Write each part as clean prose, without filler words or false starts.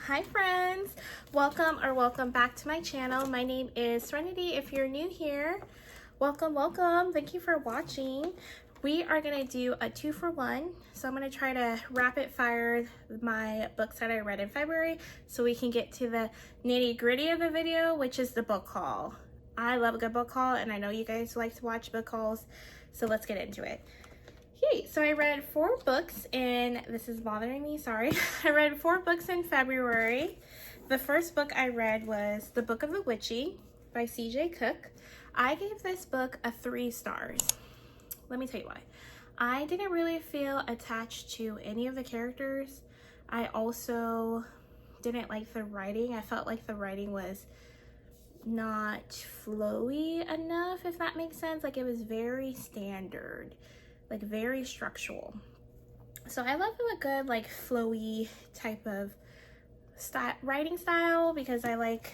Hi friends, welcome back to my channel. My name is Serenity. If you're new here, welcome. Thank you for watching. We are gonna do a 2-for-1. So I'm gonna try to rapid fire my books that I read in February so we can get to the nitty-gritty of the video, which is the book haul. I love a good book haul and I know you guys like to watch book hauls, so let's get into it. Okay, so I read 4 books and this is bothering me, sorry. I read 4 books in February. The first book I read was The Book of the Witchy by C.J. Cook. I gave this book a 3 stars. Let me tell you why. I didn't really feel attached to any of the characters. I also didn't like the writing. I felt like the writing was not flowy enough, if that makes sense. Like it was very standard. Like very structural. So I love a good like flowy type of writing style because I like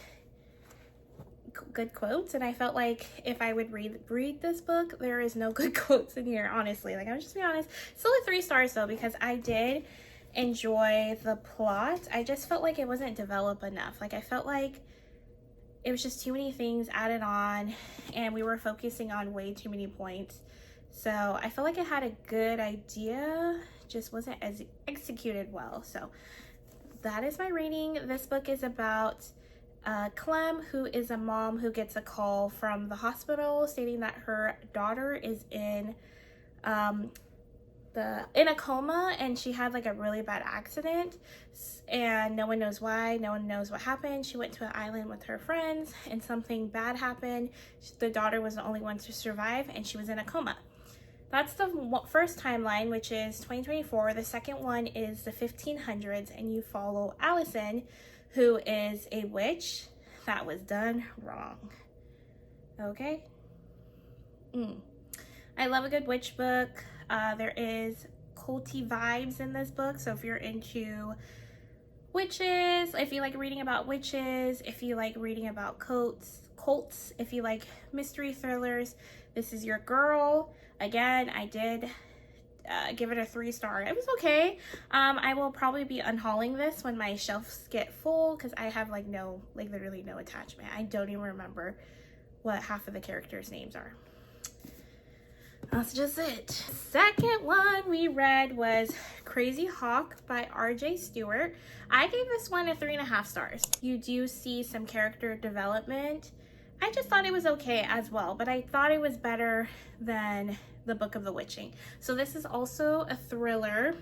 good quotes, and I felt like if I would read this book, there is no good quotes in here, honestly. Like I'm just be honest. Still a 3 stars though, because I did enjoy the plot. I just felt like it wasn't developed enough. Like I felt like it was just too many things added on and we were focusing on way too many points. So I feel like it had a good idea, just wasn't as executed well. So that is my rating. This book is about Clem, who is a mom who gets a call from the hospital stating that her daughter is in a coma and she had like a really bad accident and no one knows why, no one knows what happened. She went to an island with her friends and something bad happened. The daughter was the only one to survive and she was in a coma. That's the first timeline, which is 2024. The second one is the 1500s, and you follow Allison, who is a witch that was done wrong. Okay? I love a good witch book. There is culty vibes in this book, so if you're into witches, if you like reading about witches, if you like reading about cults, if you like mystery thrillers, this is your girl. Again, I did give it a 3 star. It was okay. I will probably be unhauling this when my shelves get full because I have literally no attachment. I don't even remember what half of the characters' names are. That's just it. Second one we read was Crazy Hawk by R.J. Stewart. I gave this one a 3.5 stars. You do see some character development. I just thought it was okay as well, but I thought it was better than The Book of the Witching. So this is also a thriller.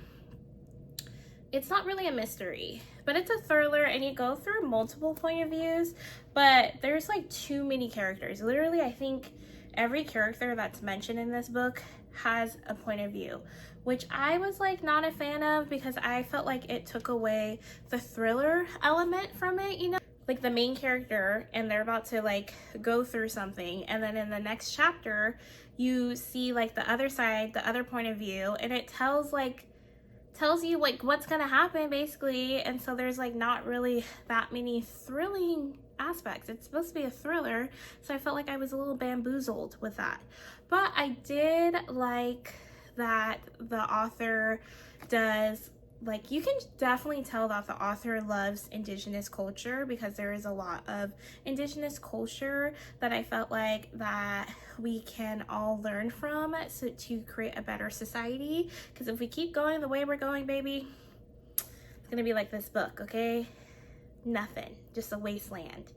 It's not really a mystery, but it's a thriller and you go through multiple point of views, but there's like too many characters. Literally, I think every character that's mentioned in this book has a point of view, which I was like not a fan of because I felt like it took away the thriller element from it, you know? Like the main character and they're about to like go through something, and then in the next chapter you see like the other side, the other point of view, and it tells you like what's gonna happen basically. And so there's like not really that many thrilling aspects. It's supposed to be a thriller, so I felt like I was a little bamboozled with that. But I did like that the author does, like, you can definitely tell that the author loves indigenous culture because there is a lot of indigenous culture that I felt like that we can all learn from so to create a better society. Because if we keep going the way we're going, baby, it's gonna be like this book, okay? Nothing, just a wasteland.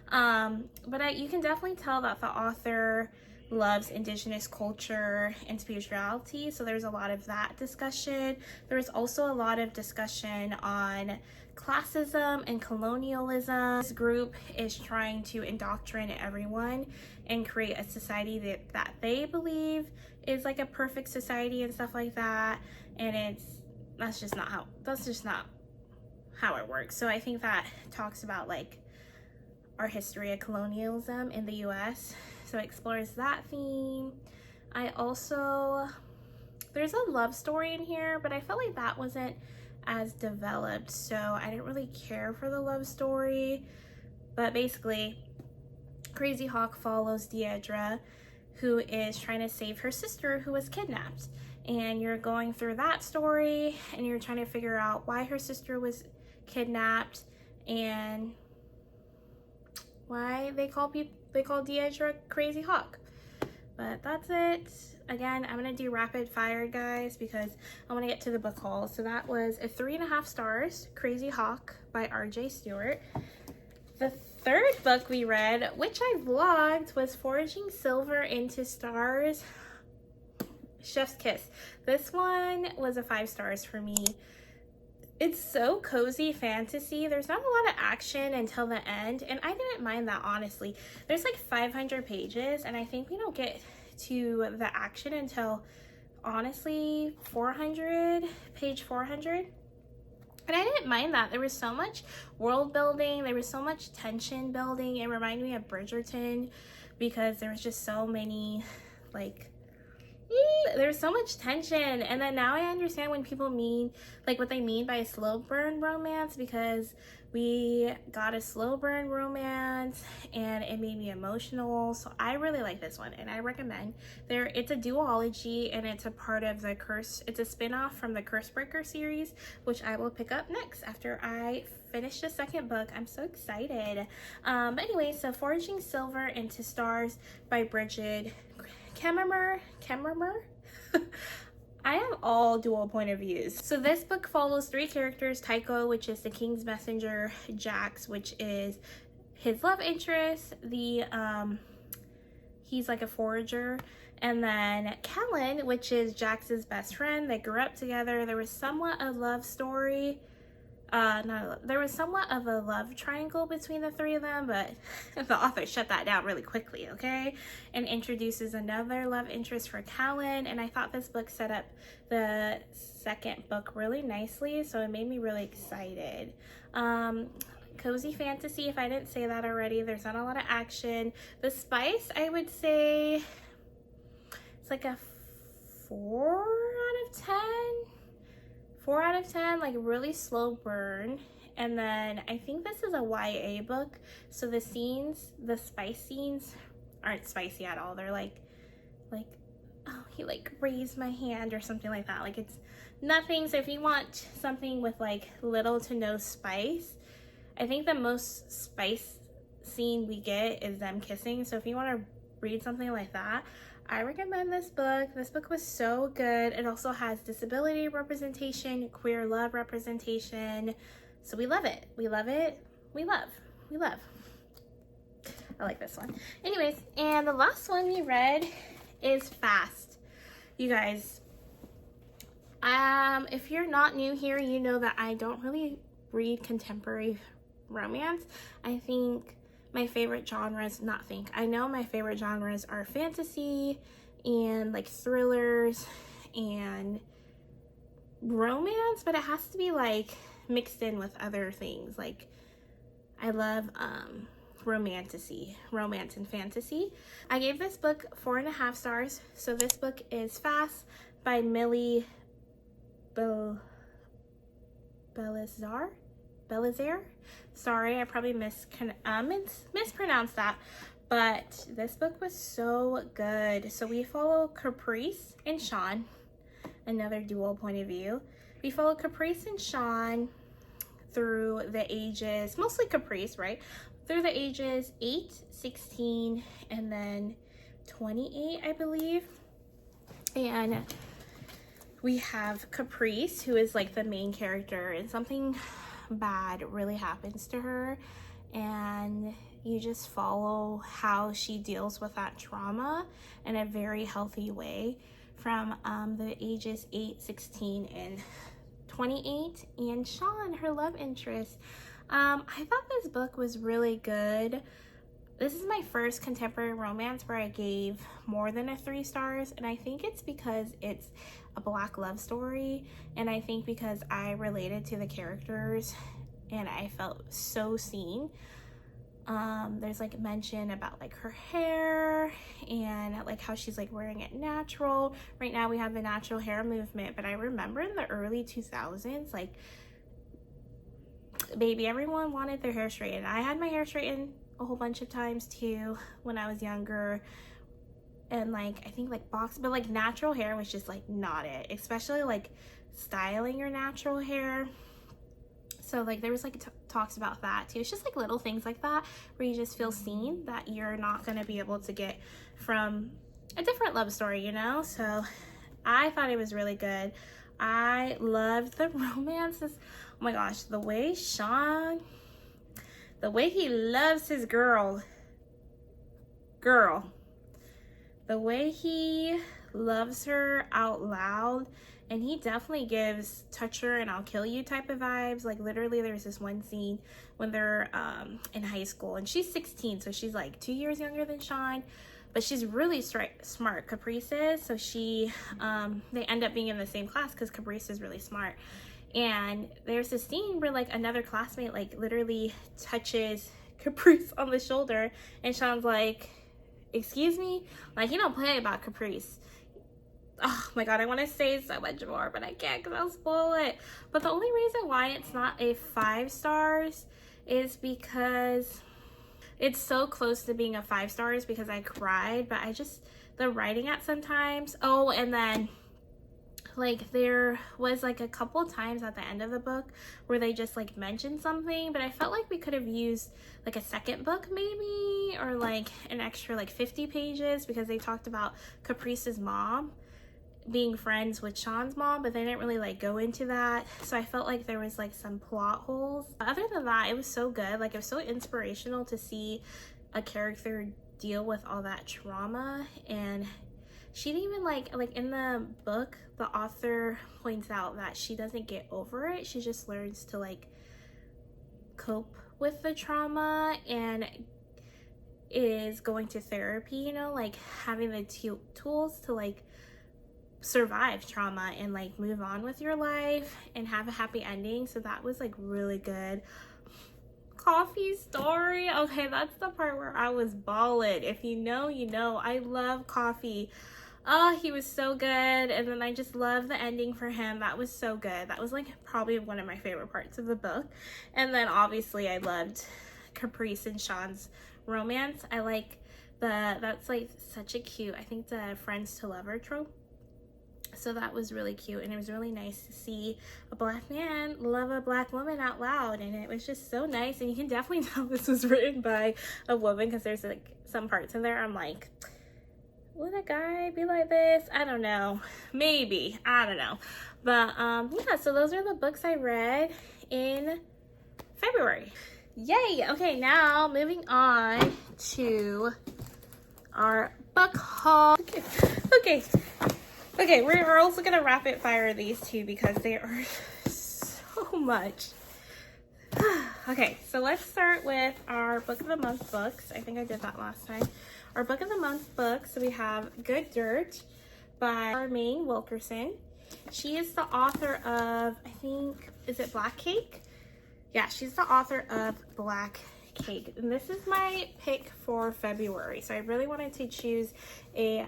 But you can definitely tell that the author loves indigenous culture and spirituality, so there's a lot of that discussion. There's also a lot of discussion on classism and colonialism. This group is trying to indoctrinate everyone and create a society that they believe is like a perfect society and stuff like that, and that's just not how it works. So I think that talks about like our history of colonialism in the US, so it explores that theme. There's a love story in here, but I felt like that wasn't as developed, so I didn't really care for the love story. But basically, Crazy Hawk follows Deidre, who is trying to save her sister who was kidnapped, and you're going through that story and you're trying to figure out why her sister was kidnapped and why they call Deidre Crazy Hawk. But that's it. Again, I'm gonna do rapid fire, guys, because I want to get to the book haul. So that was a 3.5 stars, Crazy Hawk by R.J. Stewart. The third book we read, which I vlogged, was Forging Silver into Stars, Chef's Kiss. This one was a 5 stars for me. It's so cozy fantasy. There's not a lot of action until the end, and I didn't mind that, honestly. There's like 500 pages, and I think we don't get to the action until, honestly, page 400. And I didn't mind that. There was so much world building. There was so much tension building. It reminded me of Bridgerton because there was just so many, like, there's so much tension. And then now I understand when people mean, like, what they mean by a slow burn romance, because we got a slow burn romance and it made me emotional. So I really like this one, and I recommend. It's a duology, and it's a part of the it's a spin-off from the Cursebreaker series, which I will pick up next after I finish the second book. I'm so excited. But anyway, so Forging Silver into Stars by Bridget Kemmerer. I am all dual point of views. So this book follows 3 characters: Tycho, which is the king's messenger; Jax, which is his love interest, he's like a forager; and then Kellen, which is Jax's best friend. They grew up together. There was somewhat a love story. There was somewhat of a love triangle between the 3 of them, but the author shut that down really quickly, okay? And introduces another love interest for Callan, and I thought this book set up the second book really nicely, so it made me really excited. Cozy fantasy, if I didn't say that already. There's not a lot of action. The spice, I would say, it's like a 4 out of 10. 4 out of 10, like really slow burn. And then I think this is a YA book, so the spice scenes aren't spicy at all. They're like, oh, he like raised my hand or something like that. Like, it's nothing. So if you want something with like little to no spice, I think the most spice scene we get is them kissing. So if you want to read something like that, I recommend this book. This book was so good. It also has disability representation, queer love representation. So we love it. We love it. We love. I like this one. Anyways, and the last one we read is Fast. You guys, if you're not new here, you know that I don't really read contemporary romance. I think my favorite genres, I know my favorite genres are fantasy and like thrillers and romance, but it has to be like mixed in with other things. Like, I love romance and fantasy. I gave this book 4.5 stars. So this book is Fast by Millie Belizaire. Sorry, I probably mispronounced that, but this book was so good. So we follow Caprice and Sean, another dual point of view. We follow Caprice and Sean through the ages, mostly Caprice, right? Through the ages 8, 16, and then 28, I believe. And we have Caprice, who is like the main character, and something bad really happens to her, and you just follow how she deals with that trauma in a very healthy way from the ages 8, 16, and 28. And Sean, her love interest. I thought this book was really good. This is my first contemporary romance where I gave more than 3 stars, and I think it's because it's a Black love story, and I think because I related to the characters and I felt so seen. There's like mention about like her hair and like how she's like wearing it natural. Right now we have the natural hair movement, but I remember in the early 2000s, like, baby, everyone wanted their hair straightened. I had my hair straightened a whole bunch of times too when I was younger, and like I think like but like natural hair was just like not it, especially like styling your natural hair. So like there was like talks about that too. It's just like little things like that where you just feel seen, that you're not going to be able to get from a different love story, you know? So I thought it was really good. I loved the romances. Oh my gosh, the way he loves his girl, the way he loves her out loud. And he definitely gives touch her and I'll kill you type of vibes. Like literally there's this one scene when they're in high school and she's 16, so she's like 2 years younger than Sean, but she's really smart, Caprice is. So they end up being in the same class because Caprice is really smart. And there's this scene where like another classmate like literally touches Caprice on the shoulder and Sean's like, excuse me? Like he don't play about Caprice. Oh my god, I want to say so much more, but I can't because I'll spoil it. But the only reason why it's not a 5 stars is because it's so close to being a 5 stars because I cried, but the writing at sometimes. Oh, and then like there was like a couple times at the end of the book where they just like mentioned something, but I felt like we could have used like a second book maybe, or like an extra like 50 pages, because they talked about Caprice's mom being friends with Sean's mom, but they didn't really like go into that. So I felt like there was like some plot holes. Other than that, it was so good. Like it was so inspirational to see a character deal with all that trauma. And she didn't even like in the book, the author points out that she doesn't get over it. She just learns to like cope with the trauma and is going to therapy, you know, like having the tools to like survive trauma and like move on with your life and have a happy ending. So that was like really good. Coffee's story, okay, that's the part where I was bawling. If you know, you know. I love Coffee. Oh, he was so good. And then I just love the ending for him. That was so good. That was like probably one of my favorite parts of the book. And then obviously I loved Caprice and Sean's romance. I like that's like such a cute, I think the friends to lover trope. So that was really cute, and it was really nice to see a black man love a black woman out loud, and it was just so nice. And you can definitely tell this was written by a woman because there's like some parts in there I'm like, would a guy be like this? I don't know, maybe, I don't know. But yeah, so those are the books I read in February. Yay. Okay, now moving on to our book haul. Okay, we're also gonna rapid fire these two because they are so much. Okay, so let's start with our book of the month books. I think I did that last time. Our book of the month books, so we have Good Dirt by Charmaine Wilkerson. She is the author of, I think, is it Black Cake? Yeah, she's the author of Black Cake. And this is my pick for February. So I really wanted to choose a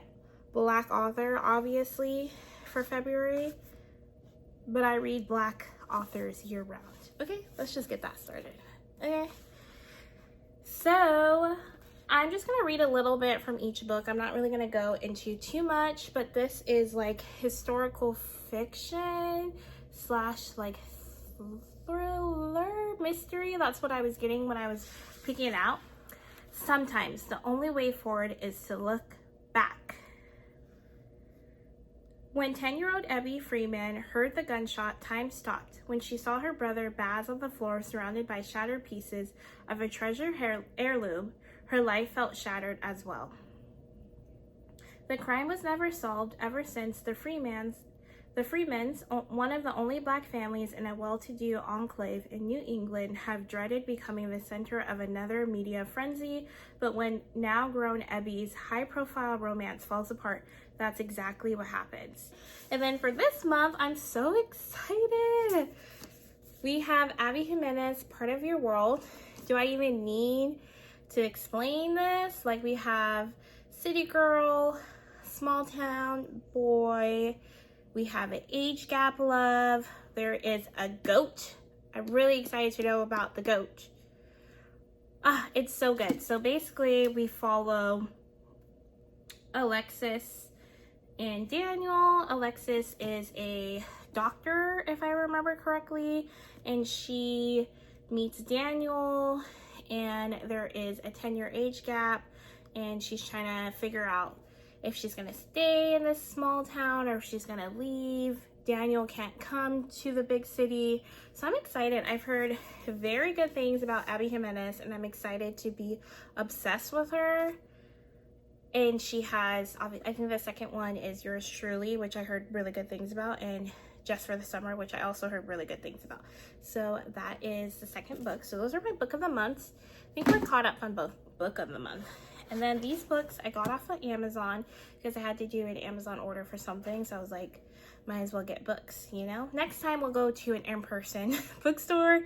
Black author, obviously, for February, but I read Black authors year round. Okay, let's just get that started. Okay, so I'm just gonna read a little bit from each book. I'm not really gonna go into too much, but this is like historical fiction slash like thriller mystery. That's what I was getting when I was picking it out. Sometimes the only way forward is to look back. When 10-year-old Abby Freeman heard the gunshot, time stopped. When she saw her brother Baz on the floor surrounded by shattered pieces of a treasured heirloom, her life felt shattered as well. The crime was never solved ever since the Freemans, one of the only Black families in a well-to-do enclave in New England, have dreaded becoming the center of another media frenzy. But when now-grown Abby's high-profile romance falls apart, that's exactly what happens. And then for this month, I'm so excited. We have Abby Jimenez, Part of Your World. Do I even need to explain this? Like, we have City Girl, Small Town Boy. We have an age gap love. There is a goat. I'm really excited to know about the goat. It's so good. So basically we follow Alexis and Daniel. Alexis is a doctor, if I remember correctly, and she meets Daniel, and there is a 10-year age gap, and she's trying to figure out if she's gonna stay in this small town or if she's gonna leave. Daniel can't come to the big city, so I'm excited. I've heard very good things about Abby Jimenez, and I'm excited to be obsessed with her. And she has, I think the second one is Yours Truly, which I heard really good things about, and Just for the Summer, which I also heard really good things about. So that is the second book. So those are my book of the months. I think we're caught up on both book of the month. And then these books I got off of Amazon because I had to do an Amazon order for something. So I was like, might as well get books, you know? Next time we'll go to an in-person bookstore.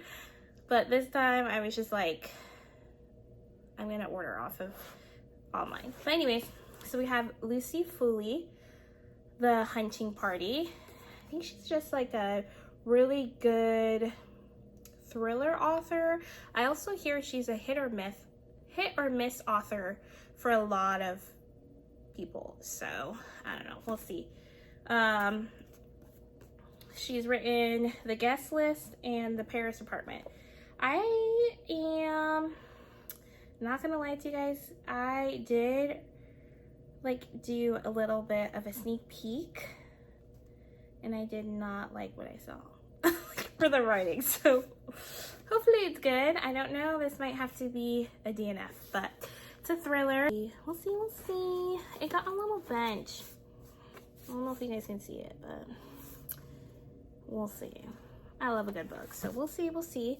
But this time I was just like, I'm gonna order off of online. But anyways, so we have Lucy Foley, The Hunting Party. I think she's just like a really good thriller author. I also hear she's a hit or miss author for a lot of people. So I don't know, we'll see. She's written The Guest List and The Paris Apartment. I am not gonna lie to you guys, I did like do a little bit of a sneak peek, and I did not like what I saw for the writing, so hopefully it's good. I don't know, this might have to be a DNF, but it's a thriller. We'll see. It got a little bench. I don't know if you guys can see it, but we'll see. I love a good book, so we'll see.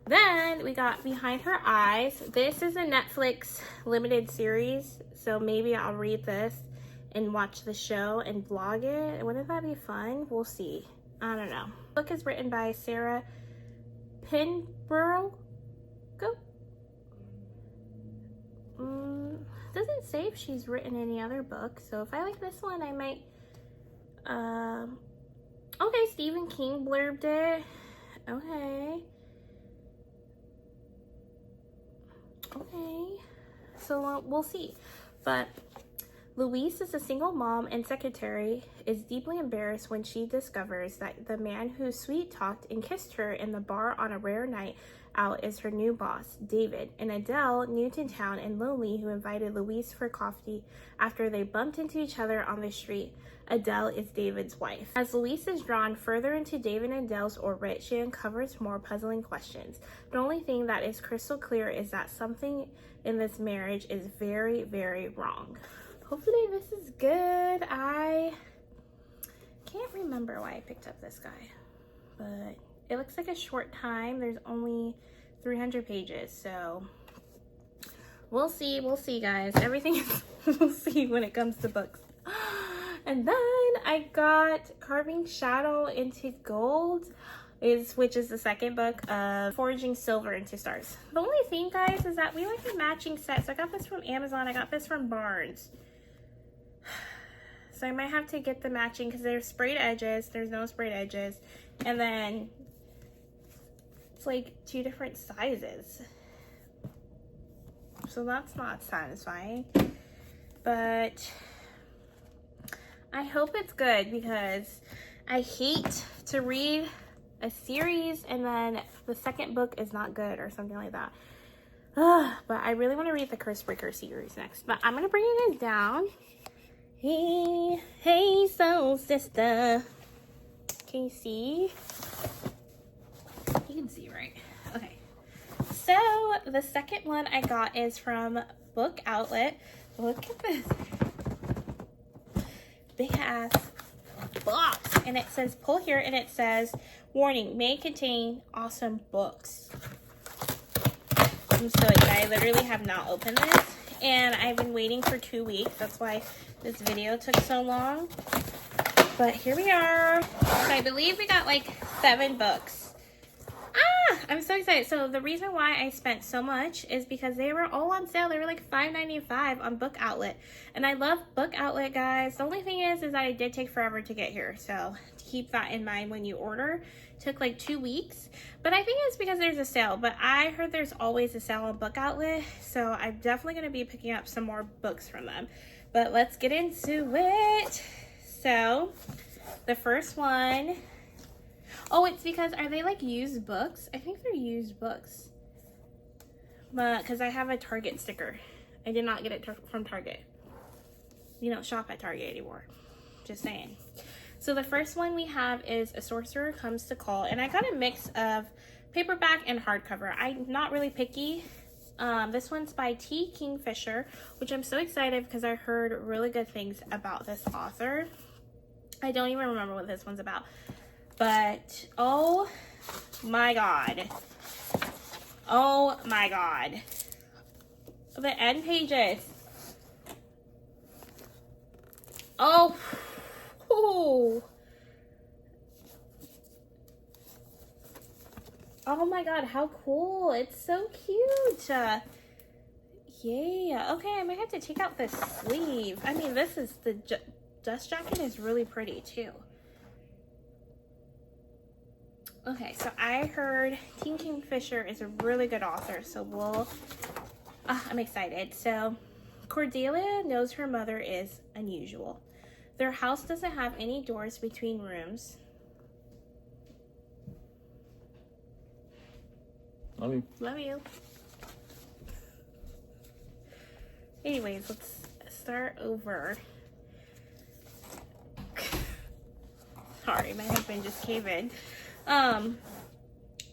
Then we got Behind Her Eyes. This is a Netflix limited series, so maybe I'll read this and watch the show and vlog it. Wouldn't that be fun? We'll see. I don't know. The book is written by Sarah Pinborough. Doesn't say if she's written any other books, so if I like this one, I might. Okay, Stephen King blurbed it. Okay, so we'll see. But Louise is a single mom and secretary, is deeply embarrassed when she discovers that the man who sweet-talked and kissed her in the bar on a rare night out is her new boss, David, and Adele, new to town and lonely, who invited Louise for coffee after they bumped into each other on the street. Adele is David's wife. As Louise is drawn further into David and Adele's orbit, she uncovers more puzzling questions. The only thing that is crystal clear is that something in this marriage is very, very wrong. Hopefully this is good. I can't remember why I picked up this guy, but it looks like a short time. There's only 300 pages, so we'll see, guys. Everything is we'll see when it comes to books. And then I got Carving Shadow into Gold, which is the second book of Forging Silver into Stars. The only thing, guys, is that we like a matching set. So I got this from Amazon. I got this from Barnes. So I might have to get the matching because there's sprayed edges. There's no sprayed edges. And then it's like 2 different sizes. So that's not satisfying. But I hope it's good because I hate to read a series and then the second book is not good or something like that. But I really want to read the Curse Breaker series next. But I'm going to bring it down. Hey, soul sister. Can you see? You can see, right? Okay. So the second one I got is from Book Outlet. Look at this big ass box, and it says pull here, and it says warning, may contain awesome books. I'm so excited. I literally have not opened this, and I've been waiting for 2 weeks. That's why this video took so long. But here we are. So I believe we got like 7 books. I'm so excited. So the reason why I spent so much is because they were all on sale. They were like $5.95 on Book Outlet. And I love Book Outlet, guys. The only thing is that it did take forever to get here. So keep that in mind when you order. It took like 2 weeks. But I think it's because there's a sale. But I heard there's always a sale on Book Outlet. So I'm definitely going to be picking up some more books from them. But let's get into it. So The first one, oh, it's because, are they like used books? I think they're used books. But, because I have a Target sticker. I did not get it from Target. You don't shop at Target anymore. Just saying. So the first one we have is A Sorcerer Comes to Call. And I got a mix of paperback and hardcover. I'm not really picky. This one's by T. Kingfisher, which I'm so excited because I heard really good things about this author. I don't even remember what this one's about. But, oh my god. Oh my god. The end pages. Oh. Ooh. Oh my god, how cool. It's so cute. Yeah. Okay, I might have to take out this sleeve. I mean, this is the dust jacket is really pretty too. Okay, so I heard T. Kingfisher is a really good author, so I'm excited. So Cordelia knows her mother is unusual. Their house doesn't have any doors between rooms. Love you. Love you. Anyways, let's start over. Sorry, my husband just came in.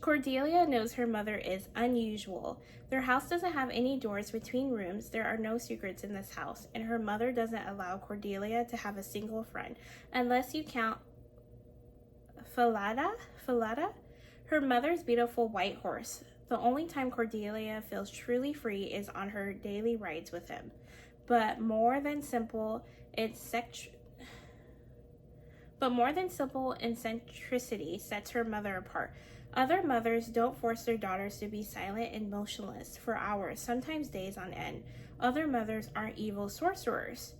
Cordelia knows her mother is unusual. Their house doesn't have any doors between rooms. There are no secrets in this house, and her mother doesn't allow Cordelia to have a single friend, unless you count Falada, her mother's beautiful white horse. The only time Cordelia feels truly free is on her daily rides with him. But more than simple eccentricity sets her mother apart. Other mothers don't force their daughters to be silent and motionless for hours, sometimes days on end. Other mothers aren't evil sorcerers.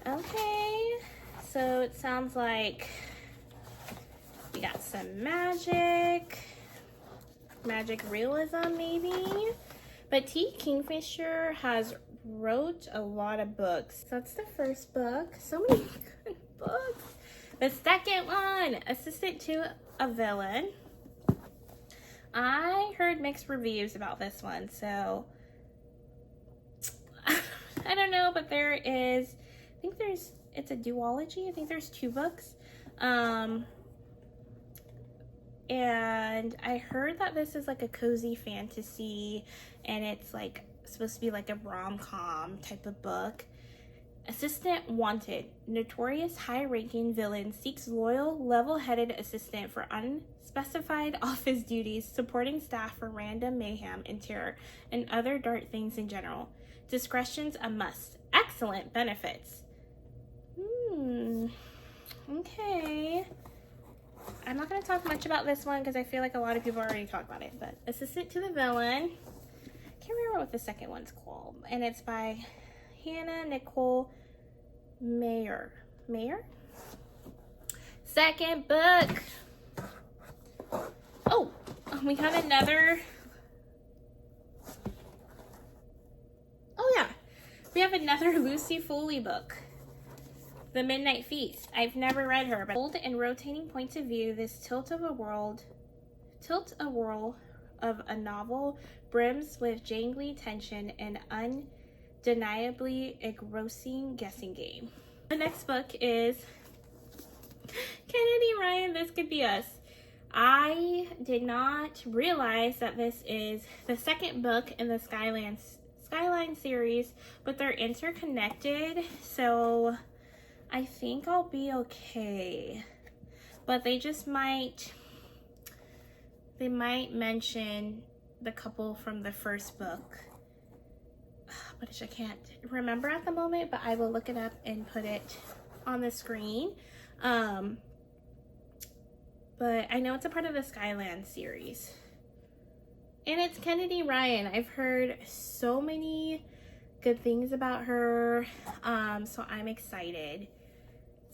Okay, so it sounds like we got some magic realism maybe. But T. Kingfisher has wrote a lot of books. So that's the first book. So many good books. The second one, Assistant to a Villain. I heard mixed reviews about this one, so I don't know, but it's a duology. I think there's 2 books. And I heard that this is like a cozy fantasy, and it's like supposed to be like a rom-com type of book. Assistant wanted. Notorious high-ranking villain seeks loyal, level-headed assistant for unspecified office duties, supporting staff for random mayhem and terror, and other dark things in general. Discretion's a must. Excellent benefits. Okay. I'm not going to talk much about this one because I feel like a lot of people already talked about it, but Assistant to the Villain. Can't remember what the second one's called, and it's by Hannah Nicole Mayer. Second book. Oh, we have another. Oh yeah, we have another Lucy Foley book. The Midnight Feast. I've never read her, but bold and rotating points of view, this tilt-a-whirl of a novel brims with jangly tension and undeniably engrossing guessing game. The next book is Kennedy Ryan, This Could Be Us. I did not realize that this is the second book in the Skyline series, but they're interconnected, so I think I'll be okay. But they might mention the couple from the first book, which I can't remember at the moment, but I will look it up and put it on the screen. But I know it's a part of the Skyland series. And it's Kennedy Ryan. I've heard so many good things about her, so I'm excited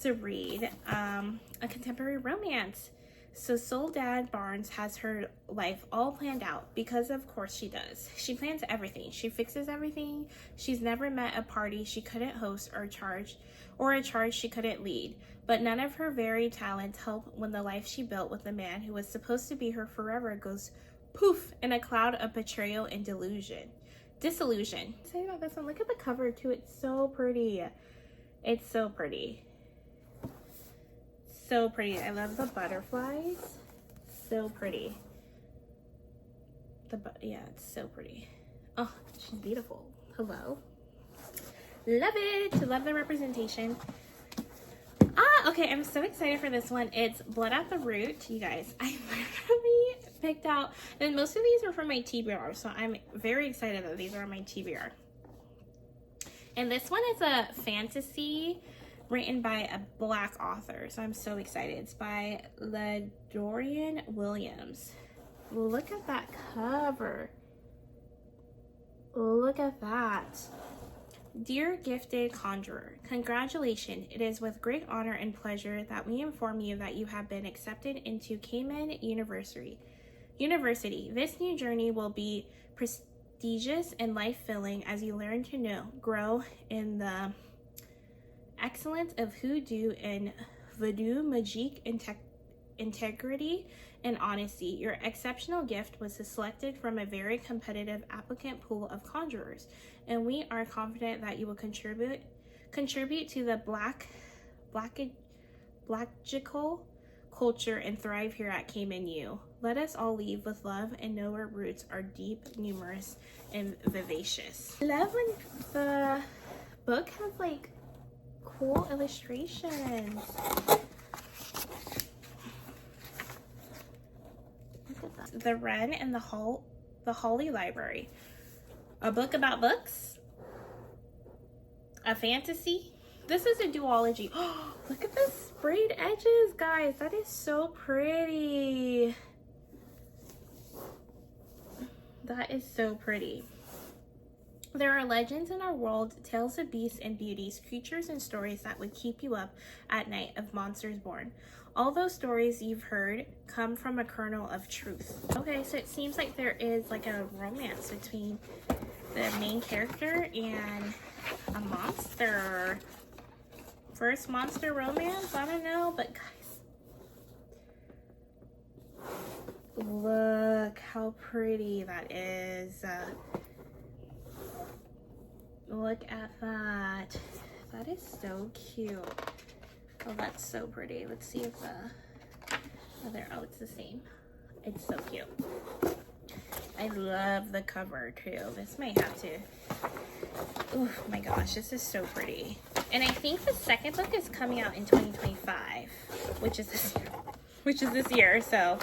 to read a contemporary romance. So Soledad Barnes has her life all planned out, because of course she does. She plans everything. She fixes everything. She's never met a party she couldn't host or charge or a charge she couldn't lead. But none of her varied talents help when the life she built with the man who was supposed to be her forever goes poof in a cloud of betrayal and disillusion. Say about this one, look at the cover too. It's so pretty. It's so pretty. So pretty. I love the butterflies. So pretty. Yeah, it's so pretty. Oh, she's beautiful. Hello. Love it. Love the representation. Okay, I'm so excited for this one. It's Blood at the Root. You guys, I literally picked out, and most of these are from my TBR, so I'm very excited that these are on my TBR. And this one is a fantasy written by a Black author, so I'm so excited. It's by LaDorian Williams. Look at that cover. Look at that. Dear gifted conjurer, congratulations. It is with great honor and pleasure that we inform you that you have been accepted into Cayman University. This new journey will be prestigious and life-filling as you learn to grow in the excellence of hoodoo and voodoo, magique, integrity, and honesty. Your exceptional gift was selected from a very competitive applicant pool of conjurers, and we are confident that you will contribute to the Blackical culture and thrive here at Cayman U. Let us all leave with love and know our roots are deep, numerous, and vivacious. I love when the book has like cool illustrations. The Wren and the Holly Library. A book about books? A fantasy? This is a duology. Oh, look at the sprayed edges, guys. That is so pretty. That is so pretty. There are legends in our world, tales of beasts and beauties, creatures and stories that would keep you up at night of monsters born. All those stories you've heard come from a kernel of truth. Okay, so it seems like there is like a romance between the main character and a monster. First monster romance? I don't know, but guys, look how pretty that is. Look at that. That is so cute. Oh, that's so pretty. Let's see if the other, oh, it's the same. It's so cute. I love the cover too. This might have to, oh my gosh, this is so pretty. And I think the second book is coming out in 2025, which is this year, so.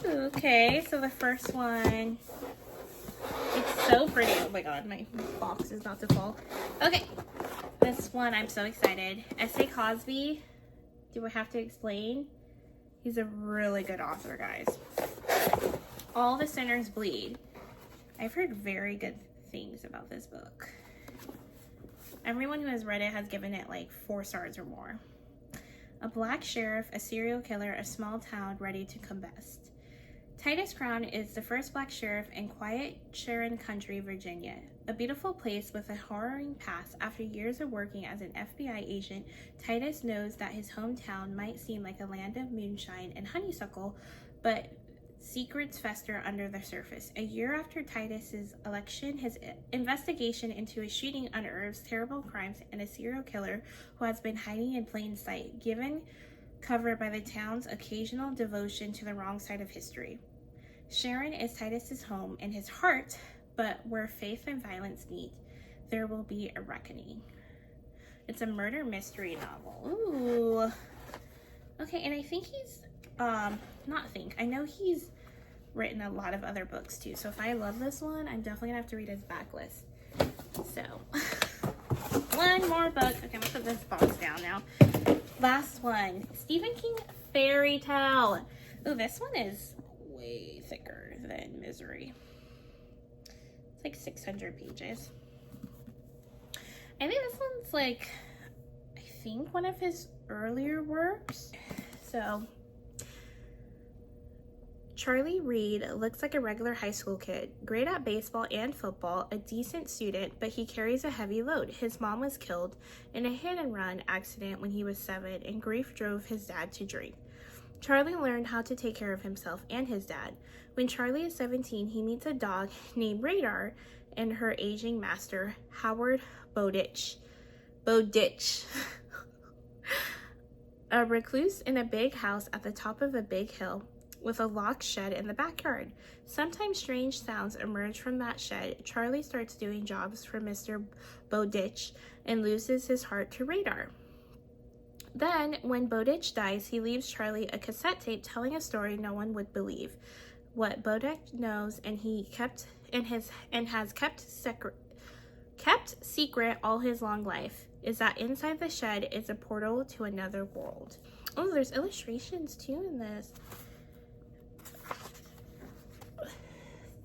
Ooh, okay, so the first one, it's so pretty. Oh my god, my box is about to fall. Okay, this one, I'm so excited. S.A. Cosby, do I have to explain? He's a really good author, guys. All the Sinners Bleed. I've heard very good things about this book. Everyone who has read it has given it like 4 stars or more. A black sheriff, a serial killer, a small town ready to combust. Titus Crown is the first black sheriff in quiet Sharon Country, Virginia, a beautiful place with a harrowing past. After years of working as an FBI agent, Titus knows that his hometown might seem like a land of moonshine and honeysuckle, but secrets fester under the surface. A year after Titus's election, his investigation into a shooting unearths terrible crimes and a serial killer who has been hiding in plain sight, given cover by the town's occasional devotion to the wrong side of history. Sharon is Titus's home and his heart, but where faith and violence meet, there will be a reckoning. It's a murder mystery novel. Ooh. Okay, and I think he's, I know he's written a lot of other books too. So if I love this one, I'm definitely gonna have to read his backlist. So, one more book. Okay, I'm gonna put this box down now. Last one, Stephen King Fairy Tale. Ooh, this one is way thicker than Misery. It's like 600 pages. I think this one's like, I think one of his earlier works. So, Charlie Reed looks like a regular high school kid, great at baseball and football, a decent student, but he carries a heavy load. His mom was killed in a hit-and-run accident when he was 7, and grief drove his dad to drink. Charlie learned how to take care of himself and his dad. When Charlie is 17, he meets a dog named Radar and her aging master, Howard Bowditch. A recluse in a big house at the top of a big hill with a locked shed in the backyard. Sometimes strange sounds emerge from that shed. Charlie starts doing jobs for Mr. Bowditch and loses his heart to Radar. Then, when Bowditch dies, he leaves Charlie a cassette tape telling a story no one would believe. What Bowditch knows and has kept secret all his long life is that inside the shed is a portal to another world. Oh, there's illustrations too in this.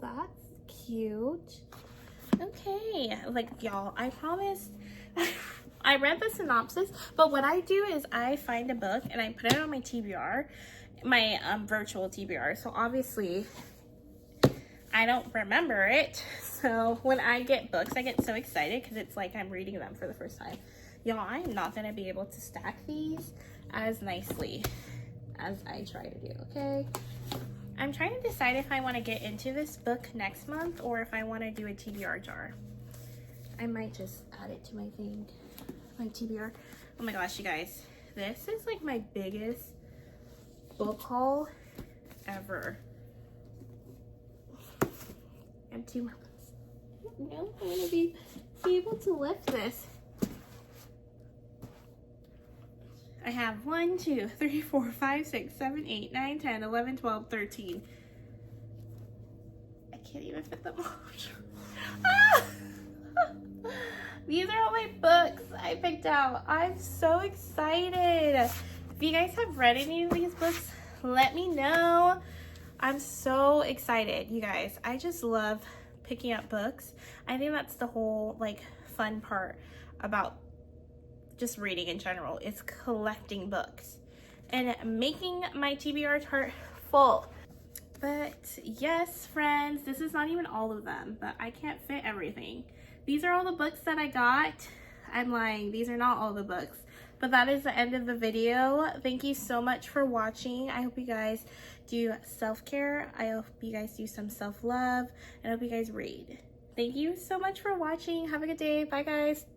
That's cute. Okay, like y'all, I promise I read the synopsis, but what I do is I find a book and I put it on my TBR, my virtual TBR. So obviously I don't remember it. So when I get books, I get so excited because it's like I'm reading them for the first time. Y'all, I'm not going to be able to stack these as nicely as I try to do, okay? I'm trying to decide if I want to get into this book next month or if I want to do a TBR jar. I might just add it to my thing, my TBR. Oh my gosh, you guys. This is like my biggest book haul ever. And two months. I don't know if I'm going to be able to lift this. I have 1, 2, 3, 4, 5, 6, 7, 8, 9, 10, 11, 12, 13. I can't even fit them all. Ah! These are all my books I picked out. I'm so excited. If you guys have read any of these books, let me know. I'm so excited, you guys. I just love picking up books. I think that's the whole like fun part about just reading in general, is collecting books and making my TBR chart full. But yes, friends, this is not even all of them, but I can't fit everything. These are all the books that I got. I'm lying, these are not all the books, but that is the end of the video. Thank you so much for watching. I hope you guys do self-care. I hope you guys do some self-love, and I hope you guys read. Thank you so much for watching. Have a good day. Bye, guys.